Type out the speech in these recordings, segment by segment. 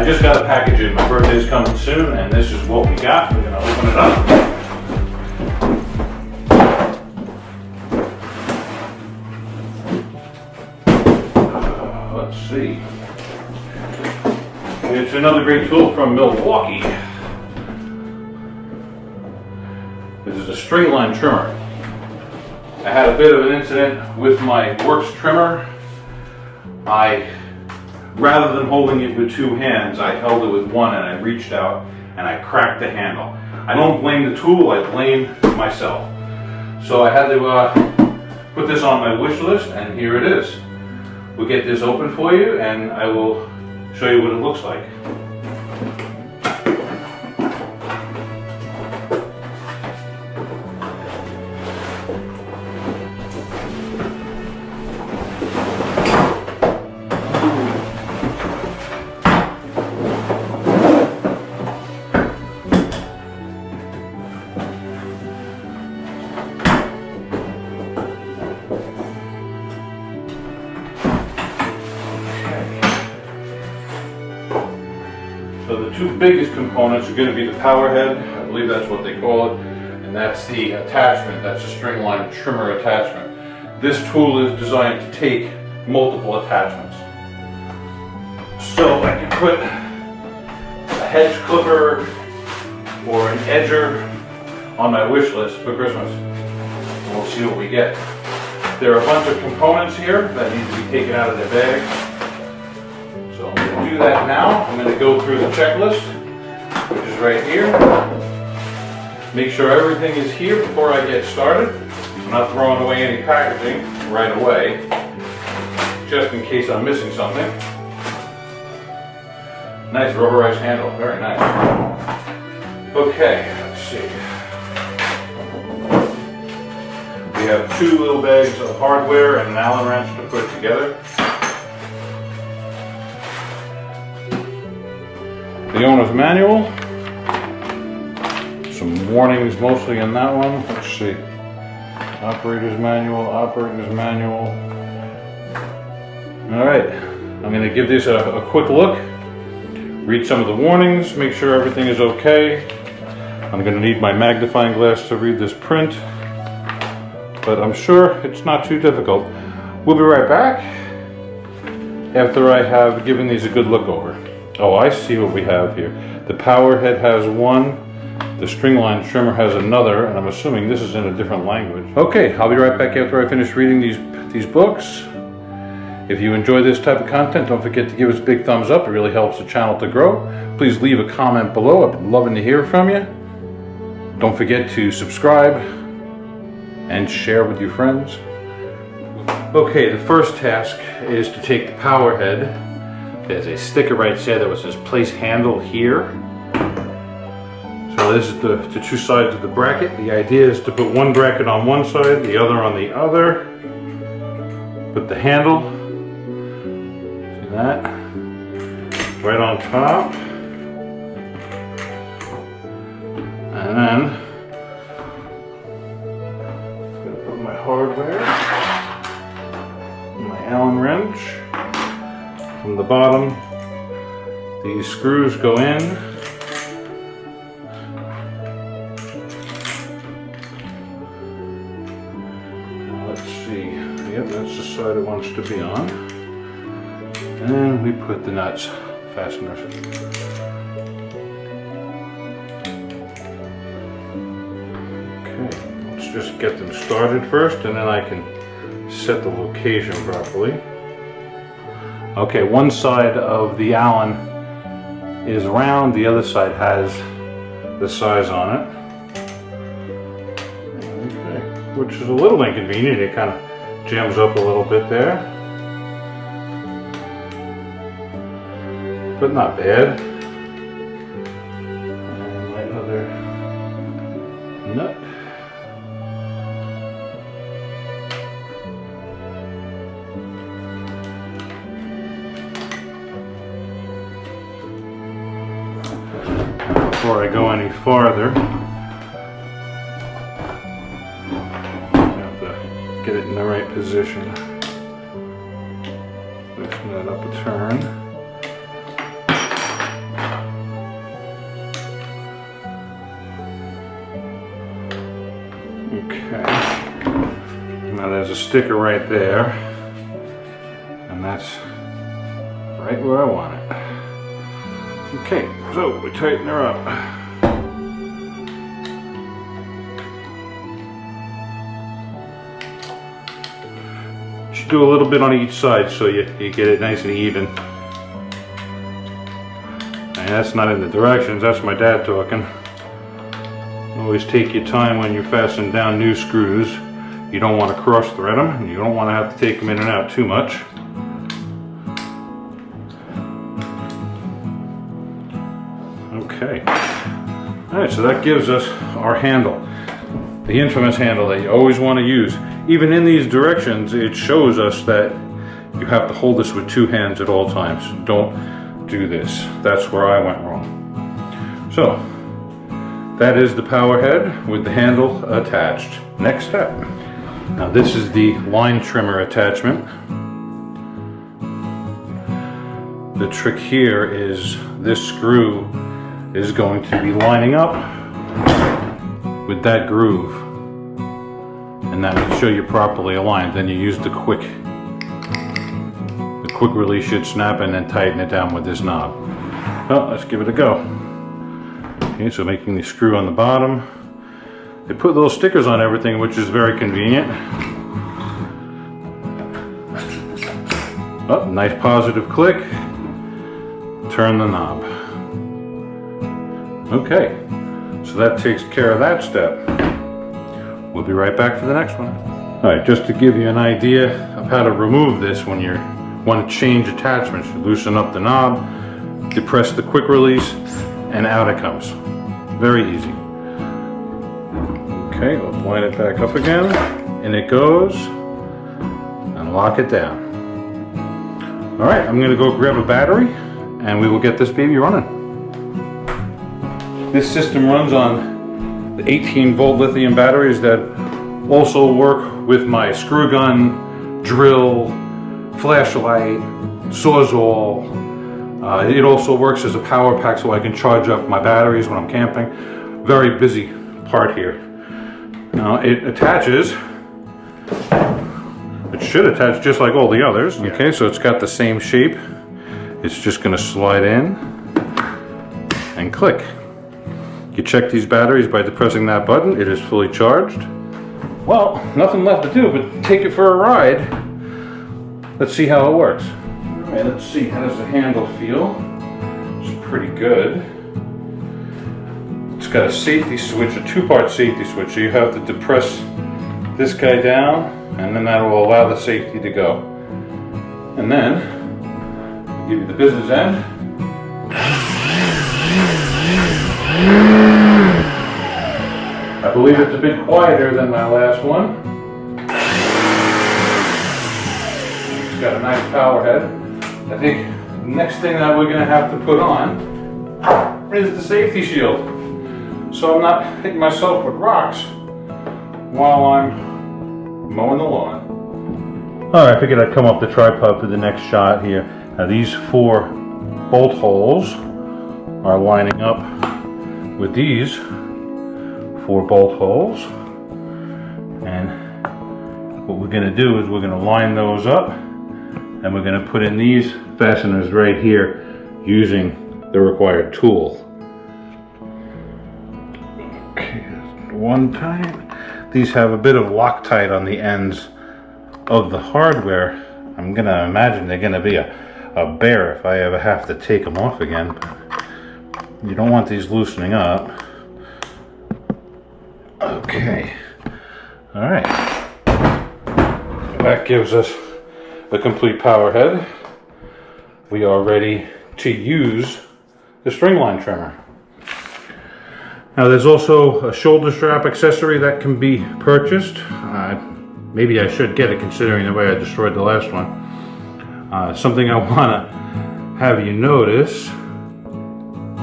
just got a package in. My birthday's coming soon, and this is what we got. We're gonna open it up. Let's see. It's another great tool from Milwaukee. This is a string line trimmer. I had a bit of an incident with my works trimmer. Rather than holding it with two hands, I held it with one and I reached out and I cracked the handle. I don't blame the tool, I blame myself. So I had to put this on my wish list, and here it is. We'll get this open for you and I will show you what it looks like. So the two biggest components are going to be the power head, I believe that's what they call it, and that's the attachment, that's a string line trimmer attachment. This tool is designed to take multiple attachments. So I can put a hedge clipper or an edger on my wish list for Christmas. And we'll see what we get. There are a bunch of components here that need to be taken out of their bag. So I'm going to do that now. I'm going to go through the checklist, which is right here. Make sure everything is here before I get started. I'm not throwing away any packaging right away, just in case I'm missing something. Nice rubberized handle, very nice. Okay, let's see. We have two little bags of hardware and an Allen wrench to put together. The owner's manual, some warnings mostly in that one. Let's see, operator's manual. All right, I'm going to give this a quick look, read some of the warnings, make sure everything is okay. I'm going to need my magnifying glass to read this print, but I'm sure it's not too difficult. We'll be right back after I have given these a good look over. Oh, I see what we have here. The power head has one, the string line trimmer has another, and I'm assuming this is in a different language. Okay, I'll be right back after I finish reading these books. If you enjoy this type of content, don't forget to give us a big thumbs up. It really helps the channel to grow. Please leave a comment below. I've been loving to hear from you. Don't forget to subscribe and share with your friends. Okay, the first task is to take the power head. There's a sticker right there that says place handle here. So this is the two sides of the bracket. The idea is to put one bracket on one side, the other on the other. Put the handle, see that, right on top. And then I'm going to put my hardware, my Allen wrench. From the bottom, these screws go in. Let's see. Yep, that's the side it wants to be on. And we put the nuts, fasteners. Okay, let's just get them started first, and then I can set the location properly. Okay, one side of the Allen is round, the other side has the size on it. Okay, which is a little inconvenient, it kind of jams up a little bit there. But not bad. And my other nut. Before I go any farther, I have to get it in the right position. Loosen that up a turn. Okay. Now there's a sticker right there. And that's right where I want it. Okay, so we tighten her up. Just do a little bit on each side so you get it nice and even. And that's not in the directions, that's my dad talking. Always take your time when you're fastening down new screws. You don't want to cross thread them, and you don't want to have to take them in and out too much. Okay. Alright, so that gives us our handle. The infamous handle that you always want to use. Even in these directions, it shows us that you have to hold this with two hands at all times. Don't do this. That's where I went wrong. So, that is the power head with the handle attached. Next step. Now this is the line trimmer attachment. The trick here is this screw is going to be lining up with that groove, and that will show you properly aligned. Then you use the quick release should snap and then tighten it down with this knob. Well, let's give it a go. Okay, so making the screw on the bottom. They put little stickers on everything, which is very convenient. Oh, nice positive click. Turn the knob. Okay, so that takes care of that step. We'll be right back for the next one. Alright, just to give you an idea of how to remove this when you want to change attachments. You loosen up the knob, depress the quick release, and out it comes. Very easy. Okay, we'll line it back up again, and it goes, and lock it down. Alright, I'm going to go grab a battery, and we will get this baby running. This system runs on the 18-volt lithium batteries that also work with my screw gun, drill, flashlight, sawzall. It also works as a power pack so I can charge up my batteries when I'm camping. Very busy part here. Now it attaches, it should attach just like all the others. Yeah. Okay, so it's got the same shape. It's just going to slide in and click. You check these batteries by depressing that button. It is fully charged. Well, nothing left to do but take it for a ride. Let's see how it works. All right, let's see, how does the handle feel? It's pretty good. It's got a safety switch, a two-part safety switch, so you have to depress this guy down, and then that will allow the safety to go. And then, I'll give you the business end. I believe it's a bit quieter than my last one. It's got a nice power head. I think the next thing that we're going to have to put on is the safety shield, so I'm not hitting myself with rocks while I'm mowing the lawn. Alright, I figured I'd come up the tripod for the next shot here. Now these 4 bolt holes are lining up with these 4 bolt holes, and what we're going to do is we're going to line those up, and we're going to put in these fasteners right here using the required tool. Okay, one time. These have a bit of Loctite on the ends of the hardware. I'm going to imagine they're going to be a bear if I ever have to take them off again. You don't want these loosening up. Okay. Alright. That gives us a complete power head. We are ready to use the string line trimmer. Now there's also a shoulder strap accessory that can be purchased. Maybe I should get it considering the way I destroyed the last one. Something I want to have you notice.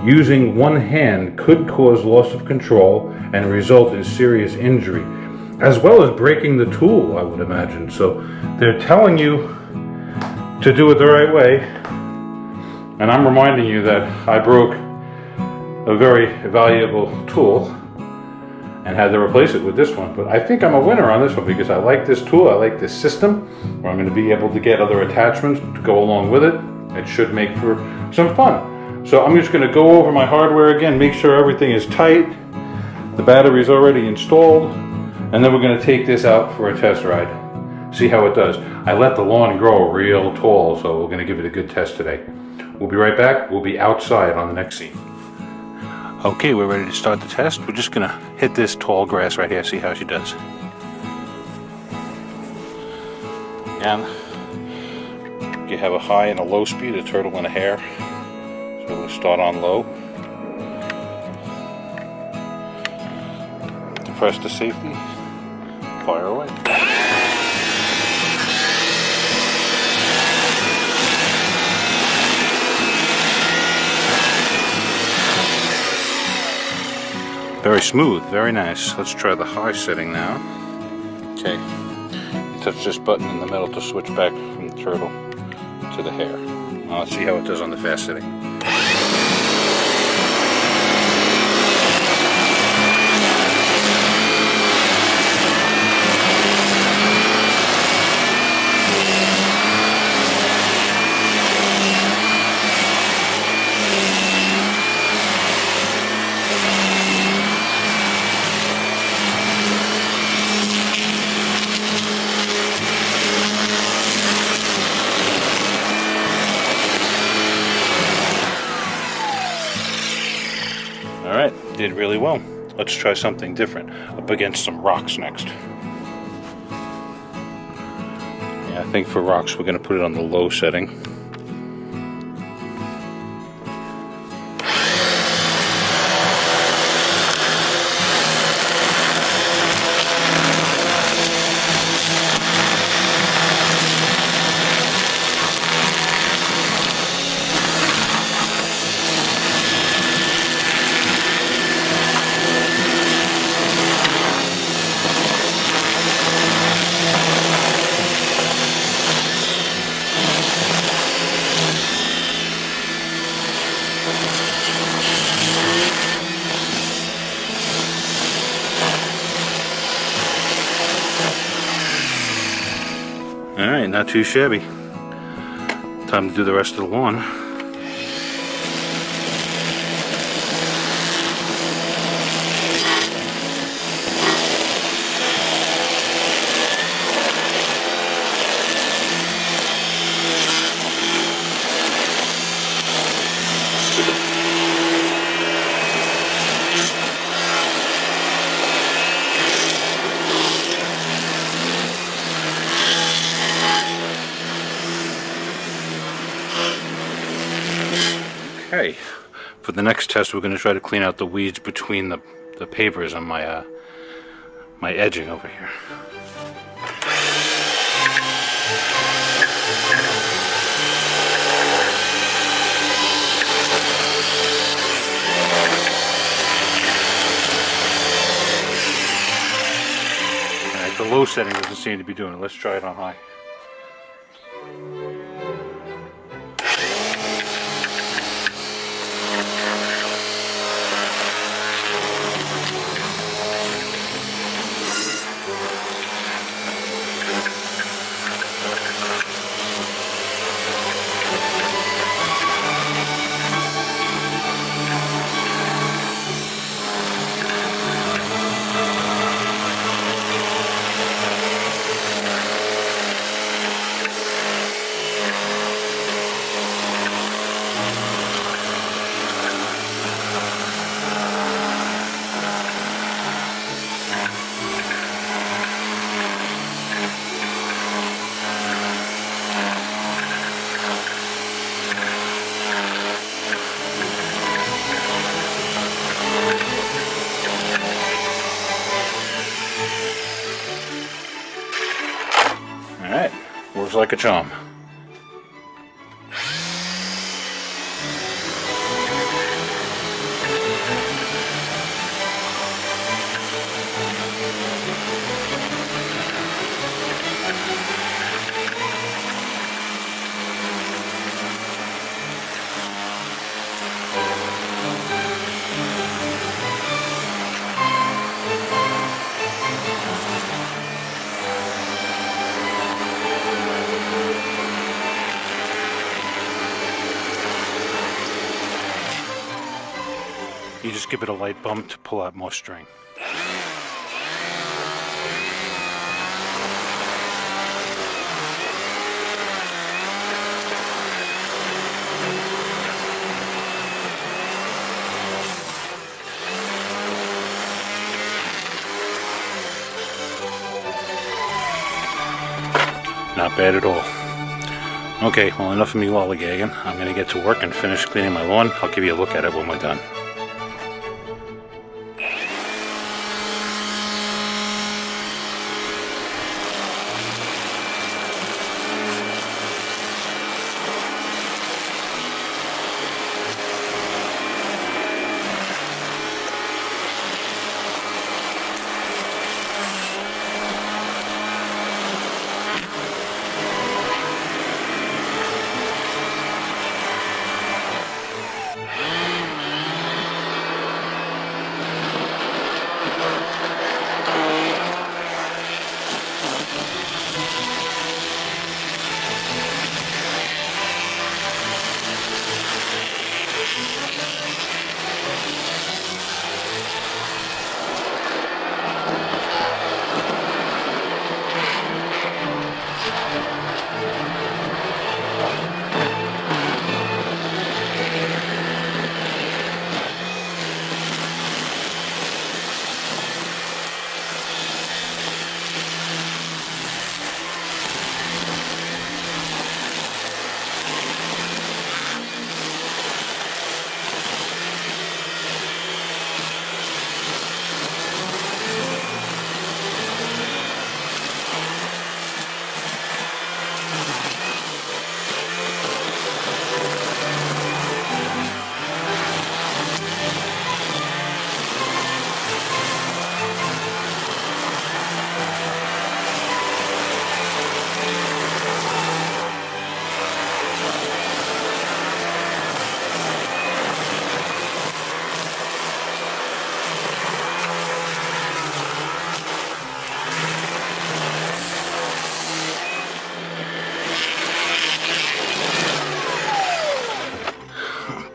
Using one hand could cause loss of control and result in serious injury, as well as breaking the tool, I would imagine. So they're telling you to do it the right way, and I'm reminding you that I broke a very valuable tool, and had to replace it with this one. But I think I'm a winner on this one because I like this tool. I like this system where I'm going to be able to get other attachments to go along with it. It should make for some fun. So I'm just going to go over my hardware again, make sure everything is tight. The battery is already installed, and then we're going to take this out for a test ride. See how it does. I let the lawn grow real tall, so we're going to give it a good test today. We'll be right back. We'll be outside on the next scene. Okay, we're ready to start the test. We're just gonna hit this tall grass right here, see how she does. And you have a high and a low speed, a turtle and a hare. So we'll start on low. Press to safety, fire away. Very smooth, very nice. Let's try the high setting now. Okay, you touch this button in the middle to switch back from the turtle to the hare. Now let's see how it does on the fast setting. Alright, did really well. Let's try something different. Up against some rocks next. Yeah, I think for rocks we're going to put it on the low setting. Alright, not too shabby. Time to do the rest of the lawn. Okay, for the next test we're going to try to clean out the weeds between the papers on my my edging over here. Alright, the low setting doesn't seem to be doing it. Let's try it on high. Alright, works like a charm. just give it a light bump to pull out more string. Not bad at all. Okay, well, enough of me lollygagging. I'm going to get to work and finish cleaning my lawn. I'll give you a look at it when we're done.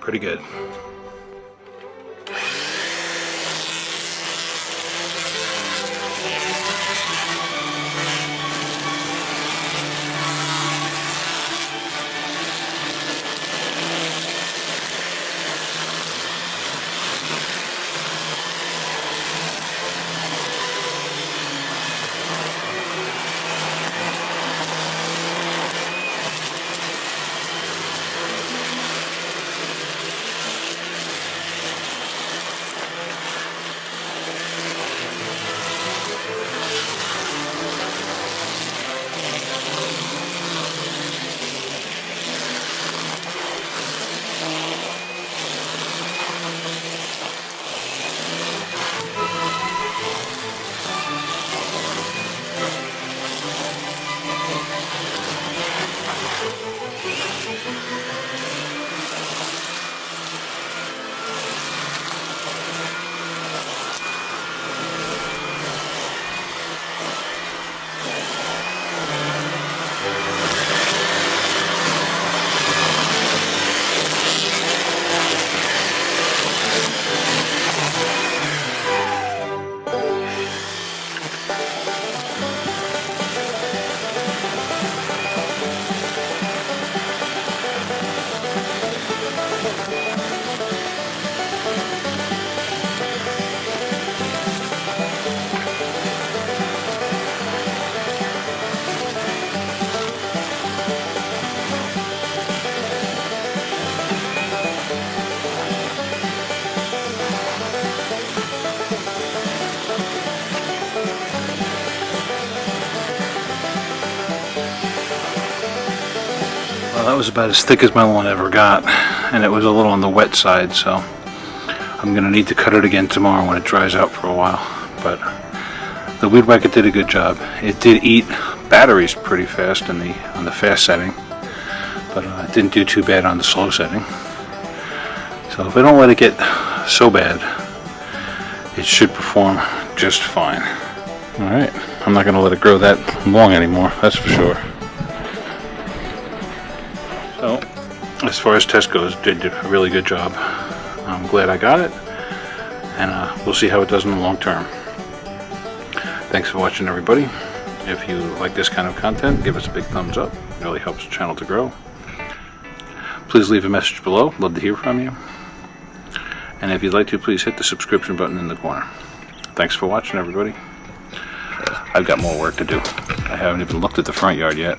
Pretty good. Well, that was about as thick as my lawn ever got, and it was a little on the wet side, so I'm going to need to cut it again tomorrow when it dries out for a while. But the Weed Whacker did a good job. It did eat batteries pretty fast on the fast setting, but it didn't do too bad on the slow setting. So if I don't let it get so bad, it should perform just fine. Alright, I'm not going to let it grow that long anymore, that's for sure. So, as far as test goes, did a really good job. I'm glad I got it. and we'll see how it does in the long term. Thanks for watching, everybody. If you like this kind of content, give us a big thumbs up. It really helps the channel to grow. Please leave a message below. Love to hear from you. And if you'd like to, please hit the subscription button in the corner. Thanks for watching, everybody. I've got more work to do. I haven't even looked at the front yard yet.